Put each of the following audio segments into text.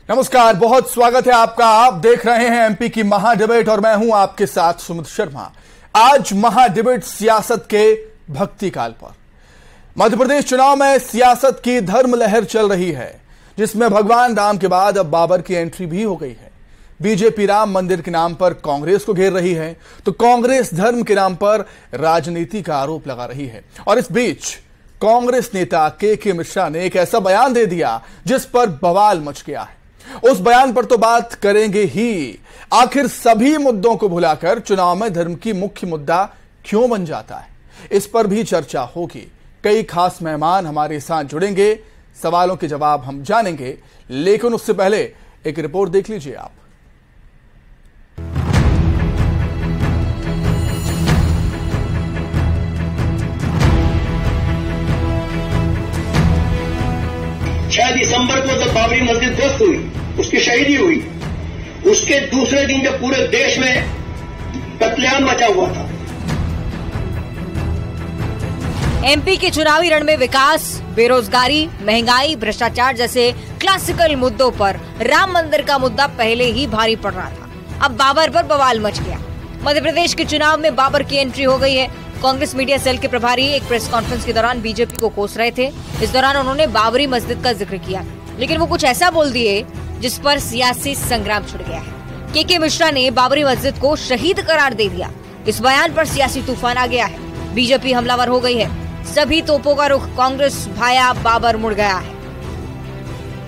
नमस्कार, बहुत स्वागत है आपका। आप देख रहे हैं एमपी की महाडिबेट और मैं हूं आपके साथ सुमित शर्मा। आज महाडिबेट सियासत के भक्ति काल पर। मध्य प्रदेश चुनाव में सियासत की धर्म लहर चल रही है, जिसमें भगवान राम के बाद अब बाबर की एंट्री भी हो गई है। बीजेपी राम मंदिर के नाम पर कांग्रेस को घेर रही है, तो कांग्रेस धर्म के नाम पर राजनीति का आरोप लगा रही है। और इस बीच कांग्रेस नेता के मिश्रा ने एक ऐसा बयान दे दिया जिस पर बवाल मच गया है। उस बयान पर तो बात करेंगे ही। आखिर सभी मुद्दों को भुलाकर चुनाव में धर्म की मुख्य मुद्दा क्यों बन जाता है, इस पर भी चर्चा होगी। कई खास मेहमान हमारे साथ जुड़ेंगे, सवालों के जवाब हम जानेंगे, लेकिन उससे पहले एक रिपोर्ट देख लीजिए आप। दिसंबर को जब बाबरी मस्जिद ध्वस्त हुई, उसकी शहीदी हुई, उसके दूसरे दिन जब पूरे देश में कत्लेआम मचा हुआ था। एमपी के चुनावी रण में विकास, बेरोजगारी, महंगाई, भ्रष्टाचार जैसे क्लासिकल मुद्दों पर राम मंदिर का मुद्दा पहले ही भारी पड़ रहा था। अब बाबर पर बवाल मच गया। मध्य प्रदेश के चुनाव में बाबर की एंट्री हो गई है। कांग्रेस मीडिया सेल के प्रभारी एक प्रेस कॉन्फ्रेंस के दौरान बीजेपी को कोस रहे थे। इस दौरान उन्होंने बाबरी मस्जिद का जिक्र किया, लेकिन वो कुछ ऐसा बोल दिए जिस पर सियासी संग्राम छिड़ गया है। के मिश्रा ने बाबरी मस्जिद को शहीद करार दे दिया। इस बयान पर सियासी तूफान आ गया है। बीजेपी हमलावर हो गई है। सभी तोपों का रुख कांग्रेस भाया बाबर मुड़ गया है।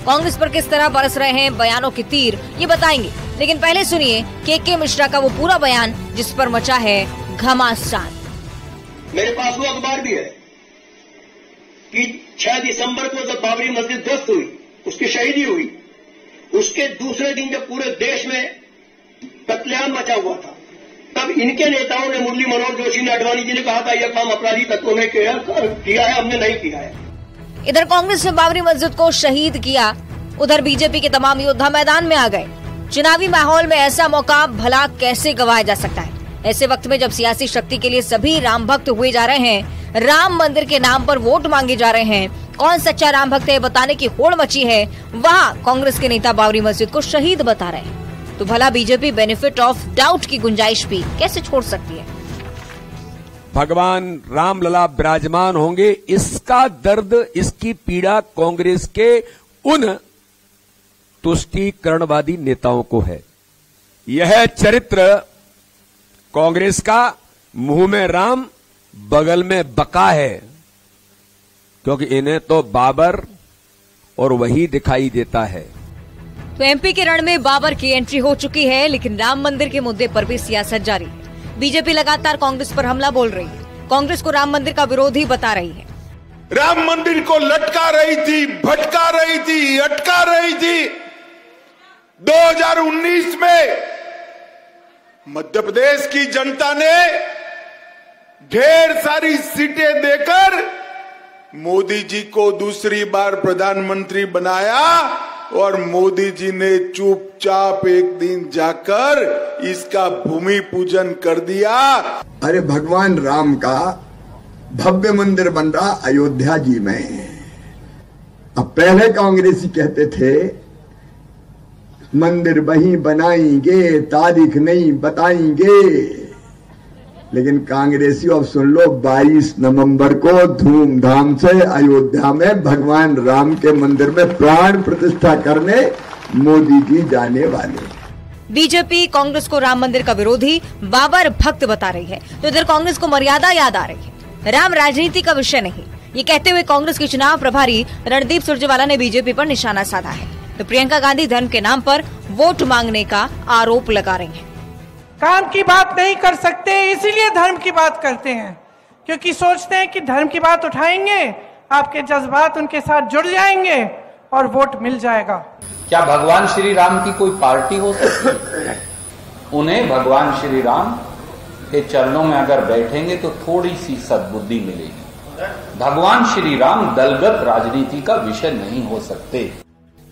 कांग्रेस पर किस तरह बरस रहे हैं बयानों के तीर, ये बताएंगे, लेकिन पहले सुनिए के मिश्रा का वो पूरा बयान जिस पर मचा है घमासान। मेरे पास वो अखबार भी है कि 6 दिसंबर को जब बाबरी मस्जिद ध्वस्त हुई, उसकी शहीदी हुई, उसके दूसरे दिन जब पूरे देश में कत्लेआम मचा हुआ था, तब इनके नेताओं ने, मुरली मनोहर जोशी ने, अडवाणी जी ने कहा था यह काम अपराधी तत्वों ने किया है, हमने नहीं किया है। इधर कांग्रेस ने बाबरी मस्जिद को शहीद किया, उधर बीजेपी के तमाम योद्धा मैदान में आ गए। चुनावी माहौल में ऐसा मौका भला कैसे गंवाया जा सकता है? ऐसे वक्त में जब सियासी शक्ति के लिए सभी राम भक्त हुए जा रहे हैं, राम मंदिर के नाम पर वोट मांगे जा रहे हैं, कौन सच्चा राम भक्त है बताने की होड़ मची है, वहाँ कांग्रेस के नेता बाबरी मस्जिद को शहीद बता रहे हैं। तो भला बीजेपी बेनिफिट ऑफ डाउट की गुंजाइश भी कैसे छोड़ सकती है? भगवान रामलला विराजमान होंगे, इसका दर्द, इसकी पीड़ा कांग्रेस के उन तुष्टीकरणवादी नेताओं को है। यह चरित्र कांग्रेस का मुंह में राम बगल में बका है, क्योंकि इन्हें तो बाबर और वही दिखाई देता है। तो एमपी के रण में बाबर की एंट्री हो चुकी है, लेकिन राम मंदिर के मुद्दे पर भी सियासत जारी है। बीजेपी लगातार कांग्रेस पर हमला बोल रही है, कांग्रेस को राम मंदिर का विरोधी बता रही है। राम मंदिर को लटका रही थी, भटका रही थी, अटका रही थी। 2019 में मध्य प्रदेश की जनता ने ढेर सारी सीटें देकर मोदी जी को दूसरी बार प्रधानमंत्री बनाया और मोदी जी ने चुपचाप एक दिन जाकर इसका भूमि पूजन कर दिया। अरे भगवान राम का भव्य मंदिर बन रहा अयोध्या जी में। अब पहले कांग्रेसी कहते थे मंदिर वहीं बनाएंगे, तारीख नहीं बताएंगे, लेकिन कांग्रेसी अब सुन लो 22 नवंबर को धूमधाम से अयोध्या में भगवान राम के मंदिर में प्राण प्रतिष्ठा करने मोदी जी जाने वाले। बीजेपी कांग्रेस को राम मंदिर का विरोधी, बाबर भक्त बता रही है, तो इधर कांग्रेस को मर्यादा याद आ रही है। राम राजनीति का विषय नहीं, ये कहते हुए कांग्रेस के चुनाव प्रभारी रणदीप सुरजेवाला ने बीजेपी पर निशाना साधा है। तो प्रियंका गांधी धर्म के नाम पर वोट मांगने का आरोप लगा रही हैं। काम की बात नहीं कर सकते, इसीलिए धर्म की बात करते हैं, क्योंकि सोचते हैं कि धर्म की बात उठाएंगे, आपके जज्बात उनके साथ जुड़ जाएंगे और वोट मिल जाएगा। क्या भगवान श्री राम की कोई पार्टी हो सकती है? उन्हें भगवान श्री राम के चरणों में अगर बैठेंगे तो थोड़ी सी सद्बुद्धि मिलेगी। भगवान श्री राम दलगत राजनीति का विषय नहीं हो सकते।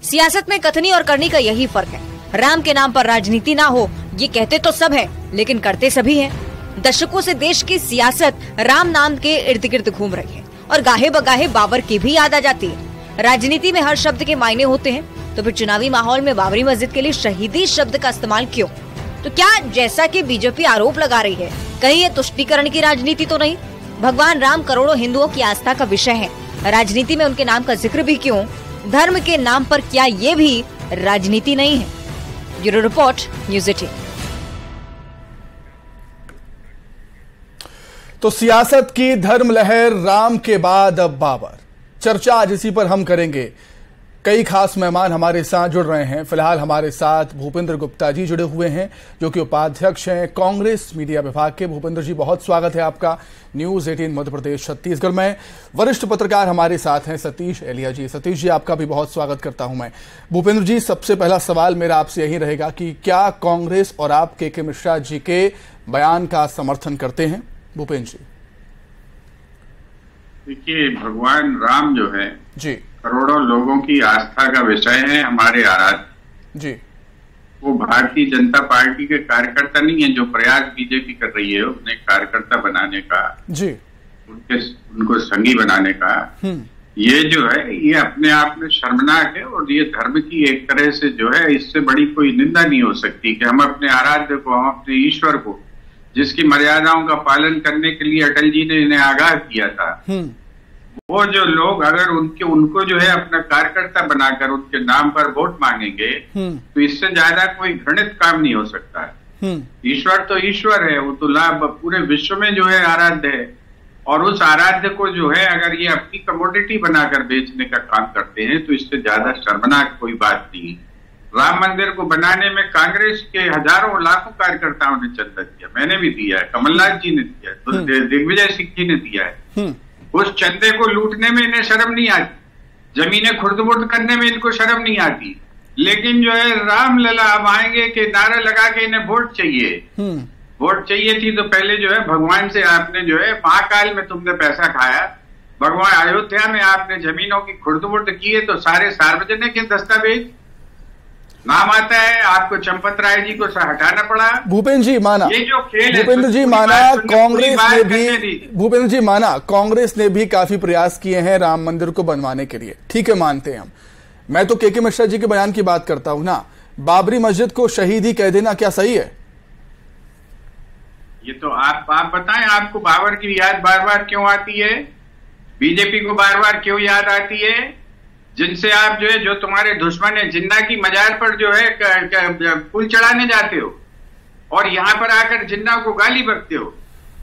सियासत में कथनी और करनी का यही फर्क है। राम के नाम पर राजनीति ना हो, ये कहते तो सब है, लेकिन करते सभी हैं। दशकों से देश की सियासत राम नाम के इर्द गिर्द घूम रही है और गाहे बगाहे बाबर की भी याद आ जाती है। राजनीति में हर शब्द के मायने होते हैं, तो फिर चुनावी माहौल में बाबरी मस्जिद के लिए शहीदी शब्द का इस्तेमाल क्यों? तो क्या जैसा कि बीजेपी आरोप लगा रही है, कहीं ये तुष्टीकरण की राजनीति तो नहीं? भगवान राम करोड़ों हिंदुओं की आस्था का विषय है, राजनीति में उनके नाम का जिक्र भी क्यों? धर्म के नाम पर क्या ये भी राजनीति नहीं है? Bureau report, news 18। तो सियासत की धर्म लहर, राम के बाद अब बाबर, चर्चा आज इसी पर हम करेंगे। कई खास मेहमान हमारे साथ जुड़ रहे हैं। फिलहाल हमारे साथ भूपेंद्र गुप्ता जी जुड़े हुए हैं, जो कि उपाध्यक्ष हैं कांग्रेस मीडिया विभाग के। भूपेंद्र जी, बहुत स्वागत है आपका न्यूज़ 18 मध्य प्रदेश छत्तीसगढ़ में। वरिष्ठ पत्रकार हमारे साथ हैं सतीश एलिया जी। सतीश जी, आपका भी बहुत स्वागत करता हूं मैं। भूपेंद्र जी, सबसे पहला सवाल मेरा आपसे यही रहेगा कि क्या कांग्रेस और आप के मिश्रा जी के बयान का समर्थन करते हैं? भूपेंद्र जी। देखिए, भगवान राम जो है जी करोड़ों लोगों की आस्था का विषय है, हमारे आराध्य जी। वो भारतीय जनता पार्टी के कार्यकर्ता नहीं है जो प्रयास बीजेपी कर रही है उन्हें कार्यकर्ता बनाने का जी, उनको संगी बनाने का। ये जो है ये अपने आप में शर्मनाक है और ये धर्म की एक तरह से जो है इससे बड़ी कोई निंदा नहीं हो सकती कि हम अपने आराध्य को, हम अपने ईश्वर को, जिसकी मर्यादाओं का पालन करने के लिए अटल जी ने इन्हें आगाह किया था, वो जो लोग अगर उनको जो है अपना कार्यकर्ता बनाकर उनके नाम पर वोट मांगेंगे तो इससे ज्यादा कोई घृणित काम नहीं हो सकता है। ईश्वर तो ईश्वर है, वो तो लाभ पूरे विश्व में जो है आराध्य है, और उस आराध्य को जो है अगर ये अपनी कमोडिटी बनाकर बेचने का काम करते हैं तो इससे ज्यादा शर्मनाक कोई बात नहीं। राम मंदिर को बनाने में कांग्रेस के हजारों लाखों कार्यकर्ताओं ने चंदा दिया, मैंने भी दिया है, कमलनाथ जी ने दिया है, तो दिग्विजय सिंह जी ने दिया है। उस चंदे को लूटने में इन्हें शर्म नहीं आती, जमीनें खुर्द-बुर्द करने में इनको शर्म नहीं आती, लेकिन जो है राम लला अब आएंगे कि नारा लगा के इन्हें वोट चाहिए। वोट चाहिए थी तो पहले जो है भगवान से आपने जो है महाकाल में तुमने पैसा खाया, भगवान अयोध्या में आपने जमीनों की खुर्द-बुर्द की है, तो सारे सार्वजनिक के दस्तावेज नाम आता है, आपको चंपत राय जी को हटाना पड़ा। भूपेंद्र जी माना, ये जो खेल है, भूपेंद्र जी माना कांग्रेस ने भी, भूपेंद्र जी माना कांग्रेस ने भी काफी प्रयास किए हैं राम मंदिर को बनवाने के लिए, ठीक है, मानते हैं हम। मैं तो के मिश्रा जी के बयान की बात करता हूं ना, बाबरी मस्जिद को शहीद ही कह देना क्या सही है? ये तो आप बताएं, आपको बाबर की याद बार बार क्यों आती है? बीजेपी को बार बार क्यों याद आती है? जिनसे आप जो है, जो तुम्हारे दुश्मन है, जिन्ना की मजार पर जो है फूल चढ़ाने जाते हो और यहाँ पर आकर जिन्ना को गाली बकते हो।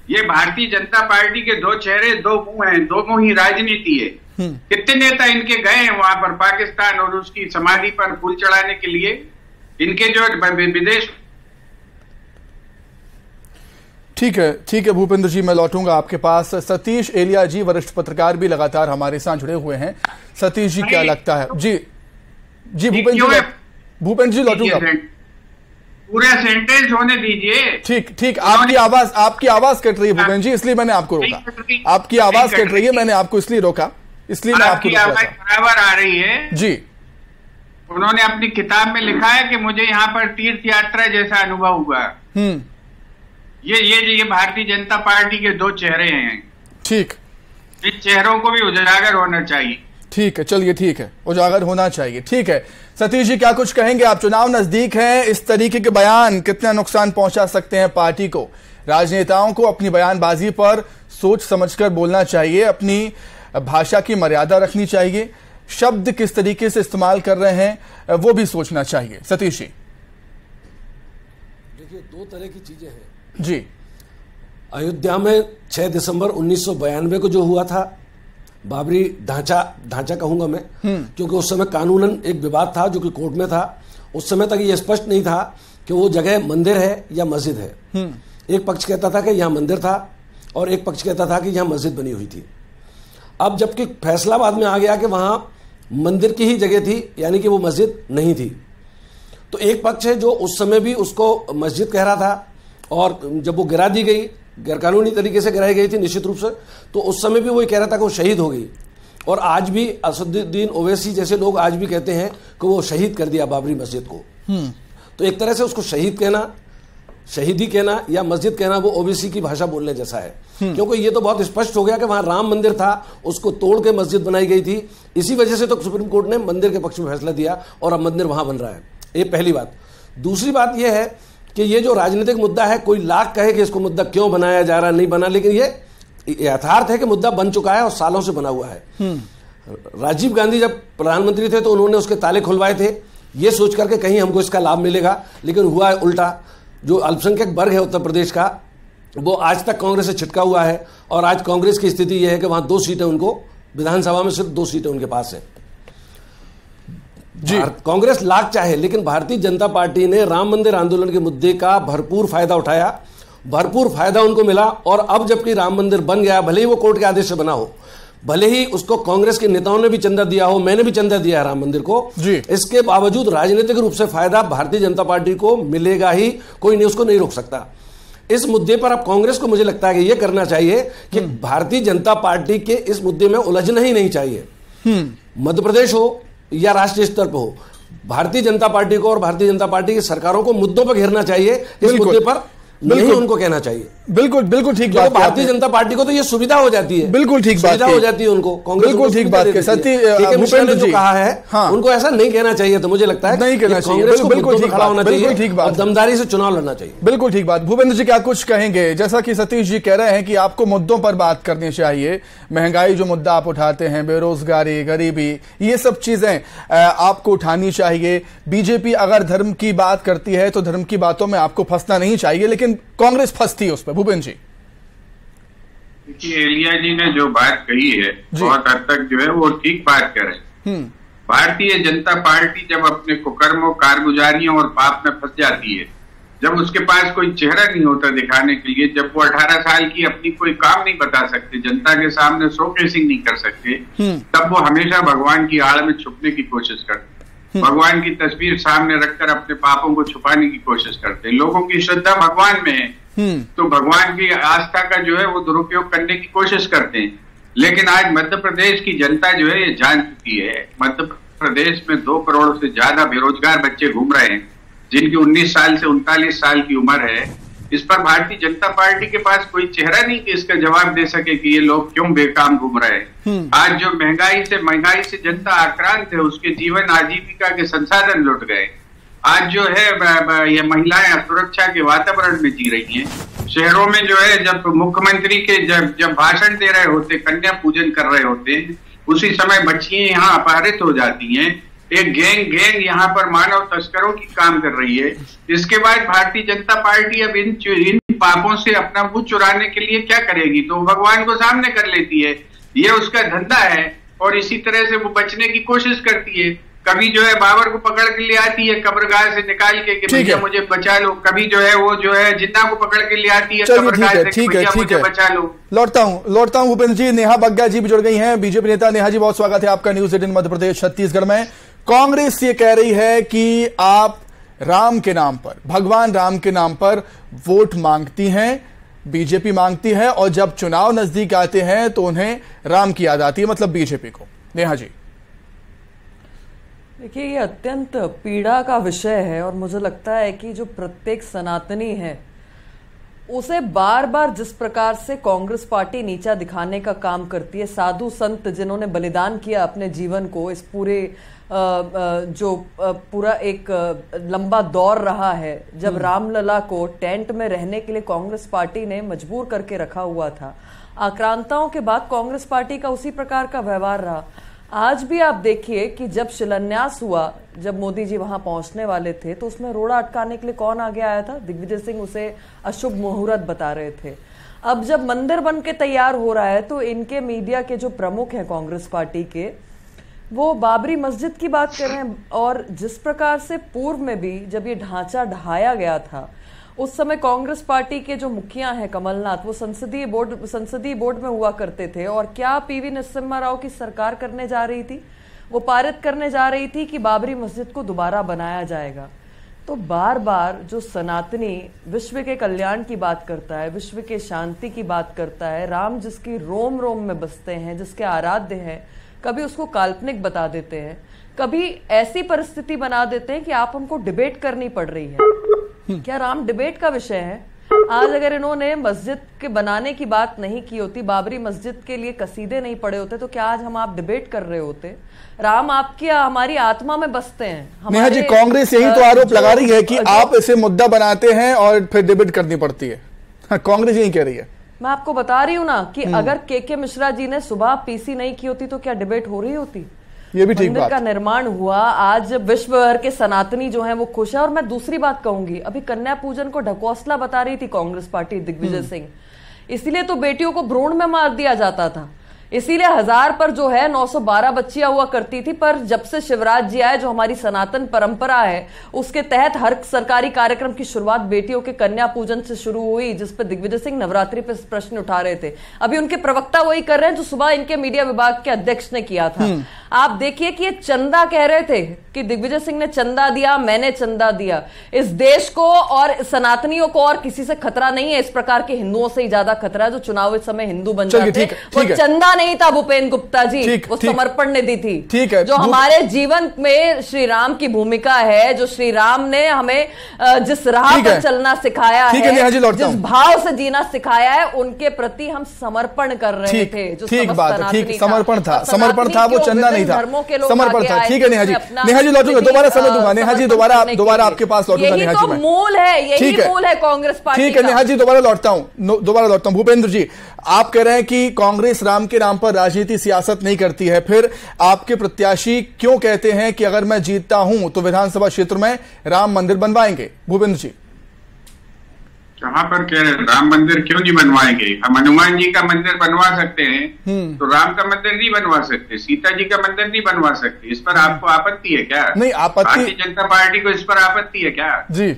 ये भारतीय जनता पार्टी के दो चेहरे दो मुंह हैं, दो मुंह ही राजनीति है। कितने नेता इनके गए हैं वहां पर पाकिस्तान और उसकी समाधि पर फूल चढ़ाने के लिए? इनके जो विदेश। ठीक है भूपेंद्र जी, मैं लौटूंगा आपके पास। सतीश एलिया जी, वरिष्ठ पत्रकार, भी लगातार हमारे साथ जुड़े हुए हैं। सतीश जी, क्या लगता है? जी भूपेंद्र जी लौटूंगा, पूरा सेंटेंस होने दीजिए। ठीक, आपकी आवाज कट रही है भूपेंद्र जी, इसलिए मैंने आपको रोका। आपकी आवाज कट रही है, मैंने आपको इसलिए रोका, इसलिए मैं आपकी आवाज बराबर आ रही है जी। उन्होंने अपनी किताब में लिखा है कि मुझे यहाँ पर तीर्थ यात्रा जैसा अनुभव हुआ। ये भारतीय जनता पार्टी के दो चेहरे हैं। ठीक, इन चेहरों को भी उजागर होना चाहिए। ठीक है, चलिए, ठीक है, उजागर होना चाहिए। ठीक है सतीश जी, क्या कुछ कहेंगे आप? चुनाव नजदीक है, इस तरीके के बयान कितना नुकसान पहुंचा सकते हैं पार्टी को? राजनेताओं को अपनी बयानबाजी पर सोच समझकर बोलना चाहिए, अपनी भाषा की मर्यादा रखनी चाहिए, शब्द किस तरीके से इस्तेमाल कर रहे हैं वो भी सोचना चाहिए। सतीश जी, देखिए, दो तरह की चीजें हैं जी। अयोध्या में 6 दिसंबर 1992 को जो हुआ था, बाबरी ढांचा कहूंगा मैं, क्योंकि उस समय कानूनन एक विवाद था जो कि कोर्ट में था। उस समय तक ये स्पष्ट नहीं था कि वो जगह मंदिर है या मस्जिद है। एक पक्ष कहता था कि यहाँ मंदिर था और एक पक्ष कहता था कि यहाँ मस्जिद बनी हुई थी। अब जबकि फैसला बाद में आ गया कि वहाँ मंदिर की ही जगह थी, यानी कि वो मस्जिद नहीं थी, तो एक पक्ष है जो उस समय भी उसको मस्जिद कह रहा था, और जब वो गिरा दी गई, गैरकानूनी तरीके से गिराई गई थी निश्चित रूप से, तो उस समय भी वो कह रहा था कि वो शहीद हो गई। और आज भी असदुद्दीन ओवैसी जैसे लोग आज भी कहते हैं कि वो शहीद कर दिया बाबरी मस्जिद को। तो एक तरह से उसको शहीद कहना शहीदी कहना या मस्जिद कहना वो ओबीसी की भाषा बोलने जैसा है, क्योंकि ये तो बहुत स्पष्ट हो गया कि वहां राम मंदिर था, उसको तोड़ के मस्जिद बनाई गई थी। इसी वजह से तो सुप्रीम कोर्ट ने मंदिर के पक्ष में फैसला दिया और अब मंदिर वहां बन रहा है। ये पहली बात। दूसरी बात यह है कि ये जो राजनीतिक मुद्दा है, कोई लाख कहे कि इसको मुद्दा क्यों बनाया जा रहा, नहीं बना, लेकिन ये यथार्थ है कि मुद्दा बन चुका है और सालों से बना हुआ है। राजीव गांधी जब प्रधानमंत्री थे तो उन्होंने उसके ताले खुलवाए थे, ये सोच करके कहीं हमको इसका लाभ मिलेगा, लेकिन हुआ है उल्टा। जो अल्पसंख्यक वर्ग है उत्तर प्रदेश का, वो आज तक कांग्रेस से छिटका हुआ है और आज कांग्रेस की स्थिति यह है कि वहां 2 सीटें उनको, विधानसभा में सिर्फ 2 सीटें उनके पास है। कांग्रेस लाख चाहे, लेकिन भारतीय जनता पार्टी ने राम मंदिर आंदोलन के मुद्दे का भरपूर फायदा उठाया, भरपूर फायदा उनको मिला। और अब जबकि राम मंदिर बन गया, भले ही वो कोर्ट के आदेश से बना हो, भले ही उसको कांग्रेस के नेताओं ने भी चंदा दिया हो, मैंने भी चंदा दिया है राम मंदिर को, इसके बावजूद राजनीतिक रूप से फायदा भारतीय जनता पार्टी को मिलेगा ही, कोई नहीं उसको नहीं रोक सकता। इस मुद्दे पर अब कांग्रेस को मुझे लगता है कि यह करना चाहिए कि भारतीय जनता पार्टी के इस मुद्दे में उलझना ही नहीं चाहिए। मध्य प्रदेश हो या राष्ट्रीय स्तर पर हो, भारतीय जनता पार्टी को और भारतीय जनता पार्टी की सरकारों को मुद्दों पर घेरना चाहिए, इस मुद्दे पर नहीं उनको कहना चाहिए। बिल्कुल बिल्कुल ठीक बात। भारतीय जनता पार्टी को तो ये सुविधा हो जाती है, बिल्कुल ठीक बात हो जाती है उनको, कांग्रेस बिल्कुल ठीक बात है। सत्य भूपेंद्र जो कहा है, हाँ, उनको ऐसा नहीं कहना चाहिए। तो मुझे लगता है नहीं कहना चाहिए, बिल्कुल ठीक खड़ा होना चाहिए और दमदारी से चुनाव लड़ना चाहिए। बिल्कुल ठीक बात। भूपेंद्र जी क्या कुछ कहेंगे? जैसा कि सतीश जी कह रहे हैं कि आपको मुद्दों पर बात करनी चाहिए, महंगाई जो मुद्दा आप उठाते हैं, बेरोजगारी, गरीबी, ये सब चीजें आपको उठानी चाहिए। बीजेपी अगर धर्म की बात करती है तो धर्म की बातों में आपको फंसना नहीं चाहिए, लेकिन कांग्रेस फंसती है उस पर। भूपेंद्र जी देखिए, एलिया जी ने जो बात कही है बहुत हद तक जो है वो ठीक बात कर रहे हैं। भारतीय जनता पार्टी जब अपने कुकर्मों, कारगुजारियों और पाप में फंस जाती है, जब उसके पास कोई चेहरा नहीं होता दिखाने के लिए, जब वो 18 साल की अपनी कोई काम नहीं बता सकते, जनता के सामने शोकेसिंग नहीं कर सकते, तब वो हमेशा भगवान की आड़ में छुपने की कोशिश करते, भगवान की तस्वीर सामने रखकर अपने पापों को छुपाने की कोशिश करते। लोगों की श्रद्धा भगवान में है तो भगवान की आस्था का जो है वो दुरुपयोग करने की कोशिश करते हैं। लेकिन आज मध्य प्रदेश की जनता जो है ये जान चुकी है। मध्य प्रदेश में 2 करोड़ से ज्यादा बेरोजगार बच्चे घूम रहे हैं, जिनकी 19 साल से 39 साल की उम्र है। इस पर भारतीय जनता पार्टी के पास कोई चेहरा नहीं कि इसका जवाब दे सके कि ये लोग क्यों बेकाम घूम रहे हैं। आज जो महंगाई से जनता आक्रांत है, उसके जीवन आजीविका के संसाधन लुट गए। आज जो है ये महिलाएं सुरक्षा के वातावरण में जी रही हैं। शहरों में जो है जब मुख्यमंत्री के जब भाषण दे रहे होते, कन्या पूजन कर रहे होते, उसी समय बच्चियां यहाँ अपहरित हो जाती हैं। एक गैंग यहाँ पर मानव तस्करों की काम कर रही है। इसके बाद भारतीय जनता पार्टी अब इन पापों से अपना मुंह चुराने के लिए क्या करेगी? तो भगवान को सामने कर लेती है, ये उसका धंधा है और इसी तरह से वो बचने की कोशिश करती है। कभी जो है बाबर को पकड़ के ले आती है कब्रगाह से निकाल के कि भैया मुझे बचा लो, कभी जो है वो जो है जिन्ना को पकड़ के ले आती है कब्रगाह से कि भैया मुझे बचा लो। लौटता हूं भूपेंद्र जी। नेहा बग्गा जी भी जुड़ गई हैं, बीजेपी नेता। नेहा जी बहुत स्वागत है आपका न्यूज 18 मध्य प्रदेश छत्तीसगढ़ में। कांग्रेस ये कह रही है कि आप राम के नाम पर, भगवान राम के नाम पर वोट मांगती हैं, बीजेपी मांगती है, और जब चुनाव नजदीक आते हैं तो उन्हें राम की याद आती है, मतलब बीजेपी को। नेहा जी देखिए, ये अत्यंत पीड़ा का विषय है और मुझे लगता है कि जो प्रत्येक सनातनी है उसे बार बार जिस प्रकार से कांग्रेस पार्टी नीचा दिखाने का काम करती है, साधु संत जिन्होंने बलिदान किया अपने जीवन को, इस पूरे पूरा एक लंबा दौर रहा है जब रामलला को टेंट में रहने के लिए कांग्रेस पार्टी ने मजबूर करके रखा हुआ था। आक्रांताओं के बाद कांग्रेस पार्टी का उसी प्रकार का व्यवहार रहा। आज भी आप देखिए कि जब शिलान्यास हुआ, जब मोदी जी वहां पहुंचने वाले थे, तो उसमें रोड़ा अटकाने के लिए कौन आगे आया था? दिग्विजय सिंह उसे अशुभ मुहूर्त बता रहे थे। अब जब मंदिर बन के तैयार हो रहा है तो इनके मीडिया के जो प्रमुख हैं कांग्रेस पार्टी के, वो बाबरी मस्जिद की बात कर रहे हैं। और जिस प्रकार से पूर्व में भी जब ये ढांचा ढाया गया था, उस समय कांग्रेस पार्टी के जो मुखिया हैं कमलनाथ, वो संसदीय बोर्ड में हुआ करते थे। और क्या पीवी नरसिम्हा राव की सरकार करने जा रही थी? वो पारित करने जा रही थी कि बाबरी मस्जिद को दोबारा बनाया जाएगा। तो बार बार जो सनातनी विश्व के कल्याण की बात करता है, विश्व के शांति की बात करता है, राम जिसकी रोम रोम में बसते हैं, जिसके आराध्य हैं, कभी उसको काल्पनिक बता देते हैं, कभी ऐसी परिस्थिति बना देते हैं कि आप उनको डिबेट करनी पड़ रही है। क्या राम डिबेट का विषय है? आज अगर इन्होंने मस्जिद के बनाने की बात नहीं की होती, बाबरी मस्जिद के लिए कसीदे नहीं पड़े होते, तो क्या आज हम आप डिबेट कर रहे होते? राम आपकी हमारी आत्मा में बसते हैं। नेहा जी, कांग्रेस यही तो आरोप लगा रही है कि आप इसे मुद्दा बनाते हैं और फिर डिबेट करनी पड़ती है। कांग्रेस यही कह रही है। मैं आपको बता रही हूँ ना कि अगर के मिश्रा जी ने सुबह पीसी नहीं की होती तो क्या डिबेट हो रही होती? ये भी ठीक मंदिर बात का निर्माण हुआ, आज विश्व भर के सनातनी जो हैं वो खुश है। और मैं दूसरी बात कहूंगी, अभी कन्या पूजन को ढकोसला बता रही थी कांग्रेस पार्टी, दिग्विजय सिंह, इसीलिए तो बेटियों को भ्रूण में मार दिया जाता था, इसीलिए 1000 पर जो है 912 बच्चियां हुआ करती थी। पर जब से शिवराज जी आए, जो हमारी सनातन परंपरा है, उसके तहत हर सरकारी कार्यक्रम की शुरुआत बेटियों के कन्या पूजन से शुरू हुई, जिस पर दिग्विजय सिंह नवरात्रि पे प्रश्न उठा रहे थे। अभी उनके प्रवक्ता वही कर रहे हैं जो सुबह इनके मीडिया विभाग के अध्यक्ष ने किया था। आप देखिए कि ये चंदा कह रहे थे कि दिग्विजय सिंह ने चंदा दिया, मैंने चंदा दिया। इस देश को और सनातनियों को और किसी से खतरा नहीं है, इस प्रकार के हिंदुओं से ही ज्यादा खतरा है जो चुनाव समय हिंदू बन जाते हैं। वो चंदा नहीं था भूपेंद्र गुप्ता जी, वो समर्पण निधि थी। ठीक है, जो हमारे जीवन में श्री राम की भूमिका है, जो श्री राम ने हमें जिस राह पर चलना सिखाया है, जिस भाव से जीना सिखाया है, उनके प्रति हम समर्पण कर रहे थे। जो ठीक बात है, ठीक, समर्पण था, वो चंदा नहीं था, समर्पण था। ठीक है नेहा जी, नेहा जी लौटूंगा, दोबारा समय दूंगा। नेहा जी दोबारा आपके पास लौटूंगा। नेहा जी मूल है, यही मूल है कांग्रेस पार्टी। ठीक है नेहा जी, दोबारा लौटता हूं। भूपेंद्र जी, आप कह रहे हैं कि कांग्रेस राम के नाम पर राजनीति सियासत नहीं करती है, फिर आपके प्रत्याशी क्यों कहते हैं कि अगर मैं जीतता हूं तो विधानसभा क्षेत्र में राम मंदिर बनवाएंगे? भूपेंद्र जी, कहां पर कह रहे हैं राम मंदिर क्यों नहीं बनवाएंगे? हम हनुमान जी का मंदिर बनवा सकते हैं, तो राम का मंदिर नहीं बनवा सकते, सीता जी का मंदिर नहीं बनवा सकते। इस पर आपको आपत्ति है क्या? नहीं, आपत्ति, भारतीय जनता पार्टी को इस पर आपत्ति है क्या? जी,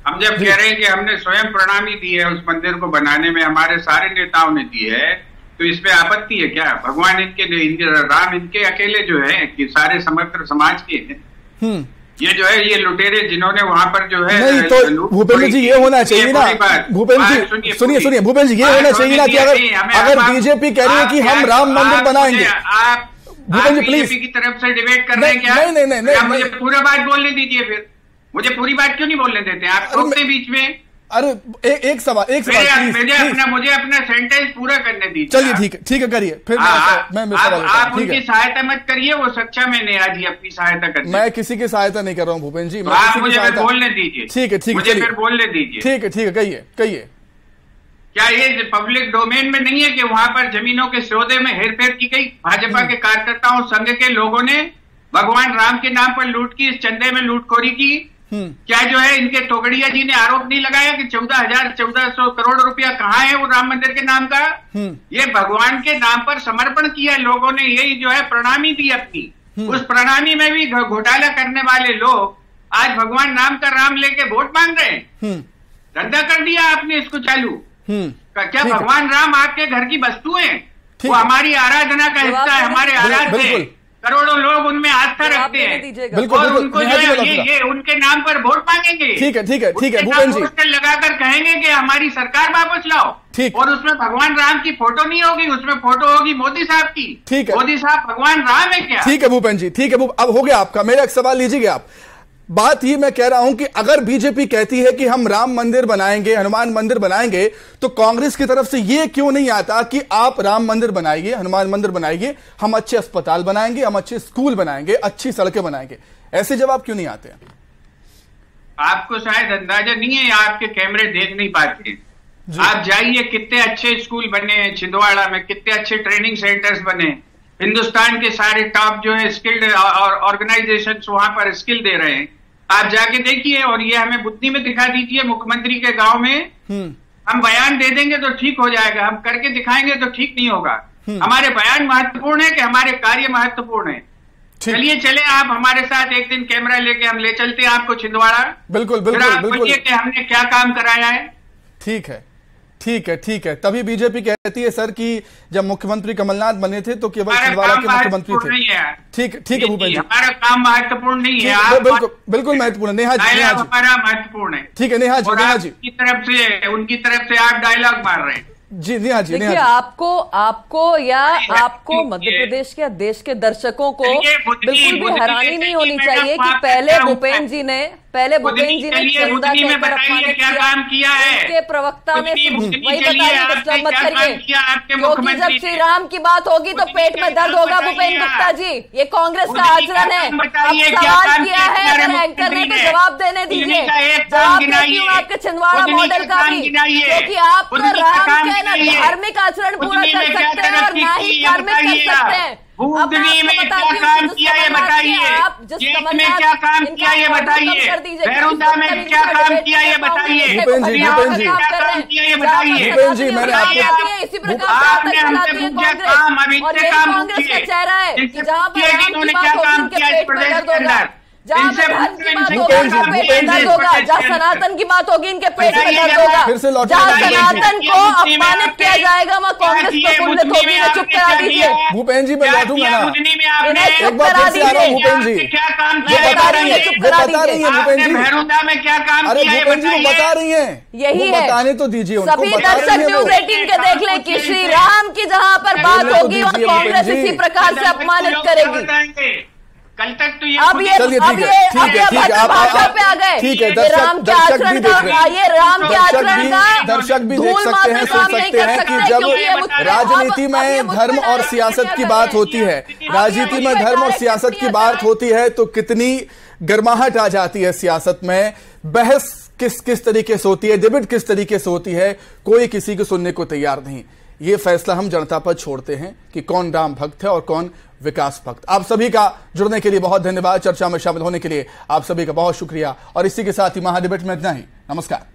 हम जब कह रहे हैं कि हमने स्वयं प्रणामी दी है उस मंदिर को बनाने में, हमारे सारे नेताओं ने दी है, तो इसमें आपत्ति है क्या? भगवान इनके राम इनके अकेले जो है कि सारे समग्र समाज के हैं। ये जो है ये लुटेरे जिन्होंने वहां पर जो है नहीं, तो भूपेंद्र जी ये होना चाहिए ना, भूपेंद्र जी सुनिए भूपेंद्र जी, ये होना चाहिए ना कि अगर बीजेपी कह रही है कि हम राम मंदिर बनाएंगे, आप भूपेंद्र जी प्लीज की तरफ से डिबेट कर रहे हैं क्या? नहीं, मुझे पूरा बात बोलने दीजिए, फिर मुझे पूरी बात क्यों नहीं बोलने देते आप? टोकते बीच में। अरे एक सवाल मुझे अपना सेंटेंस पूरा करने दीजिए। चलिए ठीक है करिए, फिर आप उनकी सहायता मत करिए, वो सक्षम है नेहा जी अपनी सहायता करने। मैं किसी की सहायता नहीं कर रहा हूँ भूपेंद्र जी, आप मुझे फिर बोलने दीजिए। ठीक है मुझे फिर बोलने दीजिए। ठीक है, कहिए। क्या ये पब्लिक डोमेन में नहीं है कि वहां पर जमीनों के सौदे में हेरफेर की गई? भाजपा के कार्यकर्ताओं संघ के लोगों ने भगवान राम के नाम पर लूट की, इस चंदे में लूटखोरी की। क्या जो है इनके तोगड़िया जी ने आरोप नहीं लगाया कि 14,100 करोड़ रुपया कहाँ है वो राम मंदिर के नाम का? ये भगवान के नाम पर समर्पण किया लोगों ने, यही जो है प्रणामी दी अपनी। उस प्रणामी में भी घोटाला करने वाले लोग आज भगवान राम का राम लेके वोट मांग रहे हैं। धंधा कर दिया आपने इसको चालू। क्या भगवान राम आपके घर की वस्तु है? वो हमारी आराधना का हिस्सा है, हमारे आराध्य है, करोड़ों लोग उनमें आस्था रखते हैं और उनको जो है ये उनके नाम पर वोट मांगेंगे। ठीक है भूपेंद्र जी, पोस्टर लगाकर कहेंगे कि हमारी सरकार वापस लाओ। ठीक, और उसमें भगवान राम की फोटो नहीं होगी, उसमें फोटो होगी मोदी साहब की। ठीक है, मोदी साहब भगवान राम है क्या? ठीक है भूपेंद्र जी, ठीक है। अब हो गया आपका, मेरा एक सवाल लीजिएगा आप। बात ही मैं कह रहा हूं कि अगर बीजेपी कहती है कि हम राम मंदिर बनाएंगे, हनुमान मंदिर बनाएंगे, तो कांग्रेस की तरफ से यह क्यों नहीं आता कि आप राम मंदिर बनाइए, हनुमान मंदिर बनाइए, हम अच्छे अस्पताल बनाएंगे, हम अच्छे स्कूल बनाएंगे, अच्छी सड़कें बनाएंगे? ऐसे जवाब क्यों नहीं आते? आपको शायद अंदाजा नहीं है, आपके कैमरे देख नहीं पाते। आप जाइए, कितने अच्छे स्कूल बने छिंदवाड़ा में, कितने अच्छे ट्रेनिंग सेंटर्स बने, हिंदुस्तान के सारे टॉप जो है स्किल्ड ऑर्गेनाइजेशन वहां पर स्किल दे रहे हैं। आप जाके देखिए और ये हमें बुद्धि में दिखा दीजिए। मुख्यमंत्री के गांव में हम बयान दे देंगे तो ठीक हो जाएगा, हम करके दिखाएंगे तो ठीक नहीं होगा। हमारे बयान महत्वपूर्ण है कि हमारे कार्य महत्वपूर्ण है? चलिए चले आप हमारे साथ एक दिन कैमरा लेके हम ले चलते हैं आपको छिंदवाड़ा। बिल्कुल कि हमने क्या काम कराया है। ठीक है। तभी बीजेपी कहती है सर कि जब मुख्यमंत्री कमलनाथ बने थे तो केवल छिंदवाड़ा के मुख्यमंत्री थे। ठीक है भूपेंद्र जी, हमारा काम महत्वपूर्ण नहीं है। बिल्कुल महत्वपूर्ण। नेहा जी हमारा महत्वपूर्ण है। ठीक है नेहा जी, उनकी तरफ से आप डायलॉग मार रहे हैं। जी नेहा जी, देखिए आपको या आपको मध्य प्रदेश के देश के दर्शकों को बिल्कुल भी हैरानी नहीं होनी चाहिए कि पहले भूपेन्द्र जी ने चंदा कहकर अपमानित क्या काम किया है, उनके प्रवक्ता ने वही बताइए, विश्लेषण मत करिए, क्योंकि जब श्री राम की बात होगी तो पेट में दर्द होगा। भूपेन्द्र गुप्ता जी, ये कांग्रेस का आचरण है। अब सवाल किया है अगर एंकर ने तो जवाब देने दीजिए। जवाब देती हूँ आपके छिंदवाड़ा मॉडल का भी, क्योंकि आप तो राम के न धार्मिक आचरण पूरा कर सकते हैं और ना ही कार्मिक कर सकते हैं। भूतनी में क्या काम किया ये बताइए, जेठ में क्या काम किया ये बताइए, भैरुदा में क्या काम किया ये बताइए, भूपेन्द्र जी क्या काम किया ये बताइए। भूपेन्द्र जी, मैंने आपने हमसे पूछा काम, अभी से काम कीजिए, इन्होंने क्या काम किया इस प्रदेश के अंदर। जहाँ धर्म की बात होगी इनके पेट में दर्द होगा, जहाँ सनातन की बात होगी इनके पेट में दर्द होगा, जहाँ सनातन को अपमानित किया जाएगा वहाँ कांग्रेस प्रफुल्लित होगी। इन्हें चुप करा दीजिए। भूपेन्द्र जी, मैं लौटूंगा ना, इन्हें चुप करा दीजिए। भूपेन्द्र जी क्या काम बता रही है, भूपेन्द्र जी, भैरुदा में क्या काम अरे किया भूपेन्द्र जी वो बता रही है, यही है, बताने तो दीजिए उनको। सभी दर्शक न्यूज 18 के देख लें कि श्री राम की जहाँ पर बात होगी वहाँ कांग्रेस इसी प्रकार से अपमानित करेगी। कल तक तो ये अब ये भाषा पे आ गए। ठीक है, राम के आचरण का, ये राम के आचरण का दर्शक भी देख सकते हैं, सुन सकते हैं कि जब राजनीति में धर्म और सियासत की बात होती है, राजनीति में धर्म और सियासत की बात होती है तो कितनी गर्माहट आ जाती है सियासत में। बहस किस तरीके से होती है, डिबेट किस तरीके से होती है, कोई किसी को सुनने को तैयार नहीं। ये फैसला हम जनता पर छोड़ते हैं कि कौन राम भक्त है और कौन विकास भक्त। आप सभी का जुड़ने के लिए बहुत धन्यवाद, चर्चा में शामिल होने के लिए आप सभी का बहुत शुक्रिया। और इसी के साथ ही महाडिबेट में इतना ही। नमस्कार।